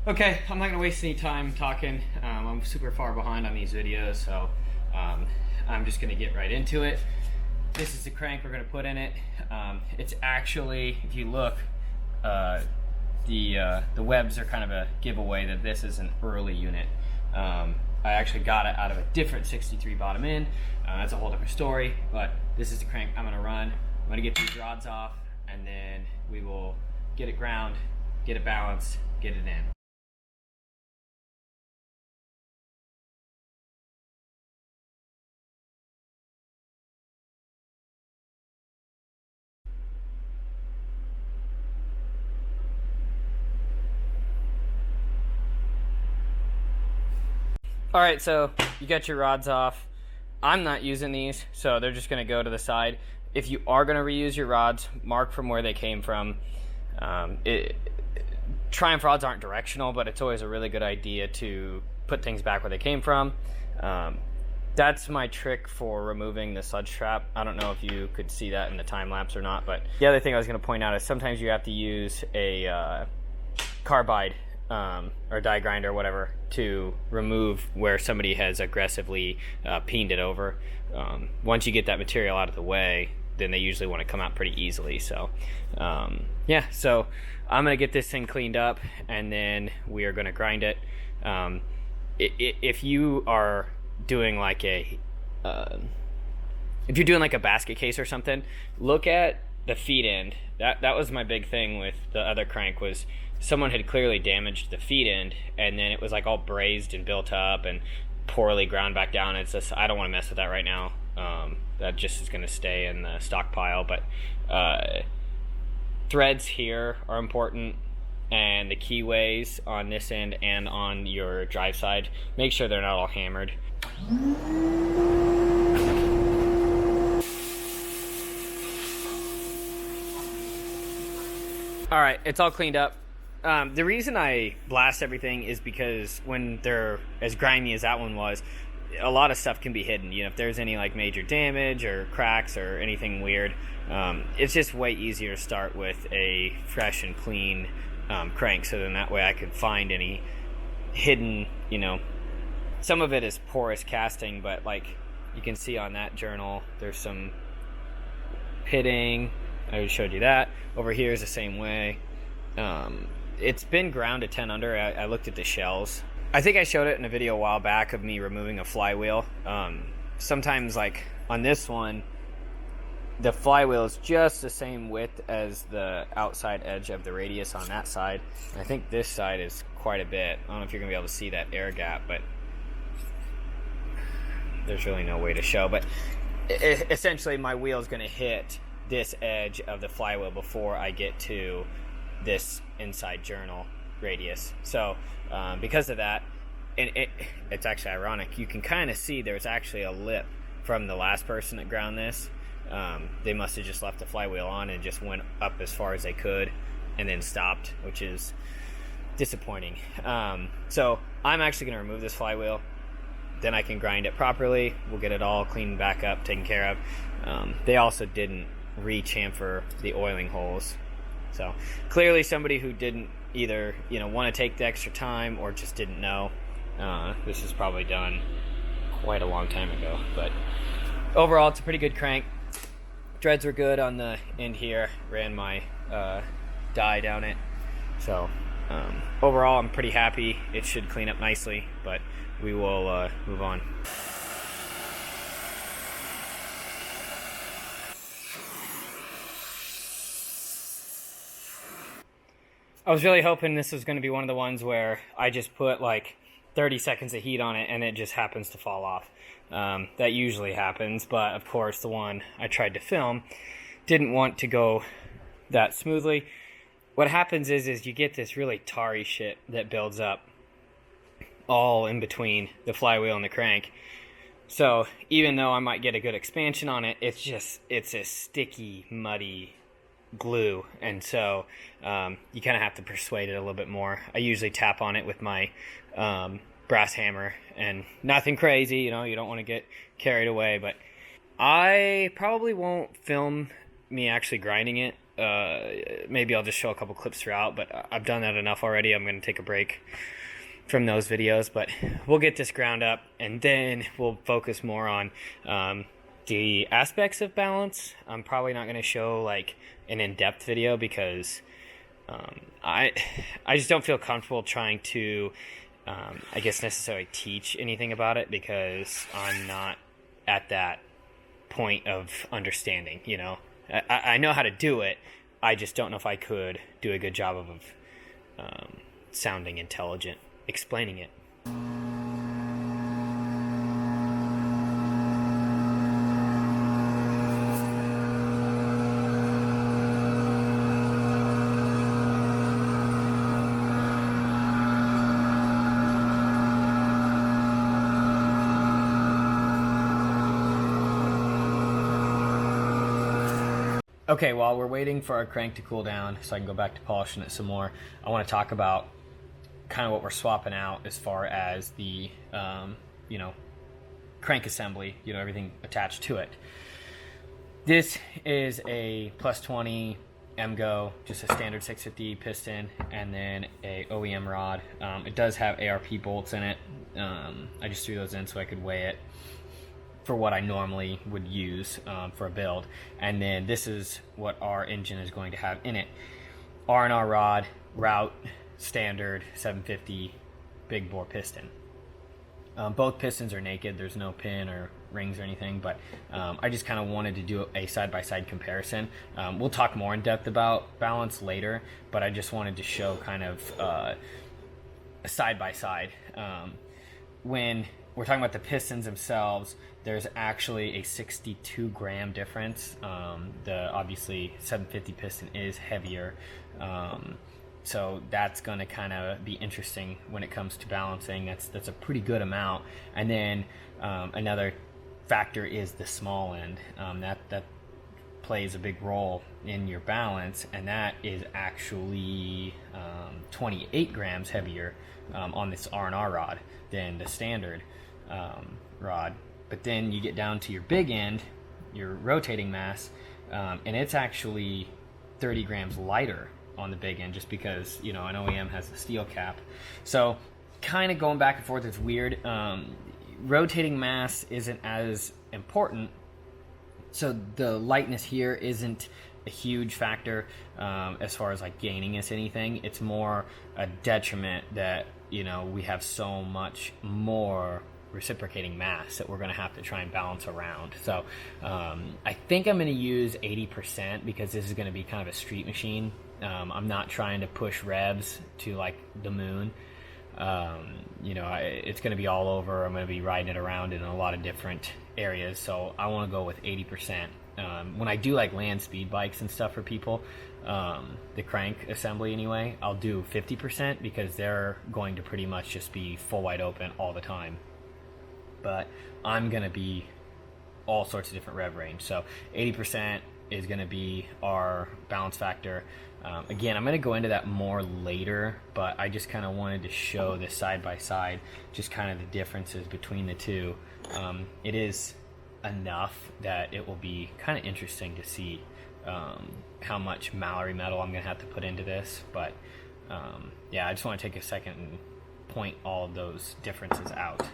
Okay, I'm not gonna waste any time talking. I'm super far behind on these videos, so I'm just gonna get right into it. This is the crank we're gonna put in it. It's actually, if you look, the webs are kind of a giveaway that this is an early unit. I actually got it out of a different 63 bottom end. That's a whole different story, but this is the crank I'm gonna run. I'm gonna get these rods off, and then we will get it ground, get it balanced, get it in. All right, so you got your rods off. I'm not using these, so they're just gonna go to the side. If you are gonna reuse your rods, mark from where they came from. Triumph rods aren't directional, but it's always a really good idea to put things back where they came from. That's my trick for removing the sludge trap. I don't know if you could see that in the time lapse or not, but the other thing I was gonna point out is sometimes you have to use a carbide or die grinder or whatever to remove where somebody has aggressively peened it over. Once you get that material out of the way, then they usually want to come out pretty easily. So yeah, so I'm gonna get this thing cleaned up, and then we are gonna grind it. If you are doing like if you're doing like a basket case or something, look at the feed end. That was my big thing with the other crank, was someone had clearly damaged the feed end, and then it was like all brazed and built up and poorly ground back down. It's just, I don't want to mess with that right now. That just is going to stay in the stockpile. But threads here are important, and the keyways on this end and on your drive side, make sure they're not all hammered. All right, it's all cleaned up. The reason I blast everything is because when they're as grimy as that one was, a lot of stuff can be hidden. You know, if there's any like major damage or cracks or anything weird, it's just way easier to start with a fresh and clean crank. So then that way I could find any hidden, you know, some of it is porous casting, but like you can see on that journal, there's some pitting. I already showed you that. Over here is the same way. It's been ground to 10 under. I looked at the shells. I think I showed it in a video a while back of me removing a flywheel. Sometimes like on this one, the flywheel is just the same width as the outside edge of the radius on that side. And I think this side is quite a bit. I don't know if you're gonna be able to see that air gap, but there's really no way to show. But essentially my wheel is gonna hit this edge of the flywheel before I get to this inside journal radius. So because of that, and it's actually ironic, you can kind of see there's actually a lip from the last person that ground this. They must have just left the flywheel on and just went up as far as they could and then stopped, which is disappointing. So I'm actually going to remove this flywheel, then I can grind it properly. We'll get it all cleaned back up, taken care of. They also didn't re-chamfer the oiling holes. So clearly somebody who didn't either, you know, want to take the extra time or just didn't know. This is probably done quite a long time ago. But overall, it's a pretty good crank. Dreads were good on the end here. Ran my dye down it. So overall, I'm pretty happy. It should clean up nicely, but we will move on. I was really hoping this was going to be one of the ones where I just put like 30 seconds of heat on it and it just happens to fall off. That usually happens, but of course the one I tried to film didn't want to go that smoothly. What happens is you get this really tarry shit that builds up all in between the flywheel and the crank. So even though I might get a good expansion on it, it's a sticky, muddy glue, and so you kind of have to persuade it a little bit more. I usually tap on it with my brass hammer, and nothing crazy, you know, you don't want to get carried away, but I probably won't film me actually grinding it. maybe I'll just show a couple clips throughout, but I've done that enough already. I'm going to take a break from those videos, but we'll get this ground up, and then we'll focus more on the aspects of balance. I'm probably not going to show like an in-depth video because I just don't feel comfortable trying to I guess necessarily teach anything about it, because I'm not at that point of understanding. I know how to do it. I just don't know if I could do a good job of sounding intelligent explaining it. Okay, while we're waiting for our crank to cool down so I can go back to polishing it some more, I want to talk about kind of what we're swapping out as far as the, crank assembly, everything attached to it. This is a plus 20 MGO, just a standard 650 piston, and then a OEM rod. It does have ARP bolts in it. I just threw those in so I could weigh it for what I normally would use for a build. And then this is what our engine is going to have in it. R&R rod, route, standard 750 big bore piston. Both pistons are naked. There's no pin or rings or anything, but I just kind of wanted to do a side-by-side comparison. We'll talk more in depth about balance later, but I just wanted to show kind of a side-by-side. When we're talking about the pistons themselves, there's actually a 62 gram difference. The obviously 750 piston is heavier, so that's going to kind of be interesting when it comes to balancing. That's a pretty good amount. And then another factor is the small end. That plays a big role in your balance, and that is actually 28 grams heavier on this R&R rod than the standard rod. But then you get down to your big end, your rotating mass, and it's actually 30 grams lighter on the big end, just because an OEM has the steel cap. So kind of going back and forth, it's weird. Rotating mass isn't as important, so the lightness here isn't a huge factor as far as like gaining us anything. It's more a detriment that we have so much more reciprocating mass that we're going to have to try and balance around. So I think I'm going to use 80% because this is going to be kind of a street machine. I'm not trying to push revs to like the moon. It's going to be all over. I'm going to be riding it around in a lot of different areas, so I want to go with 80%. When I do like land speed bikes and stuff for people, the crank assembly anyway, I'll do 50% because they're going to pretty much just be full wide open all the time. But I'm going to be all sorts of different rev range, so 80% is going to be our balance factor. Again, I'm going to go into that more later, but I just kind of wanted to show this side by side, just kind of the differences between the two. It is enough that it will be kind of interesting to see how much Mallory metal I'm going to have to put into this. But yeah, I just want to take a second and point all of those differences out.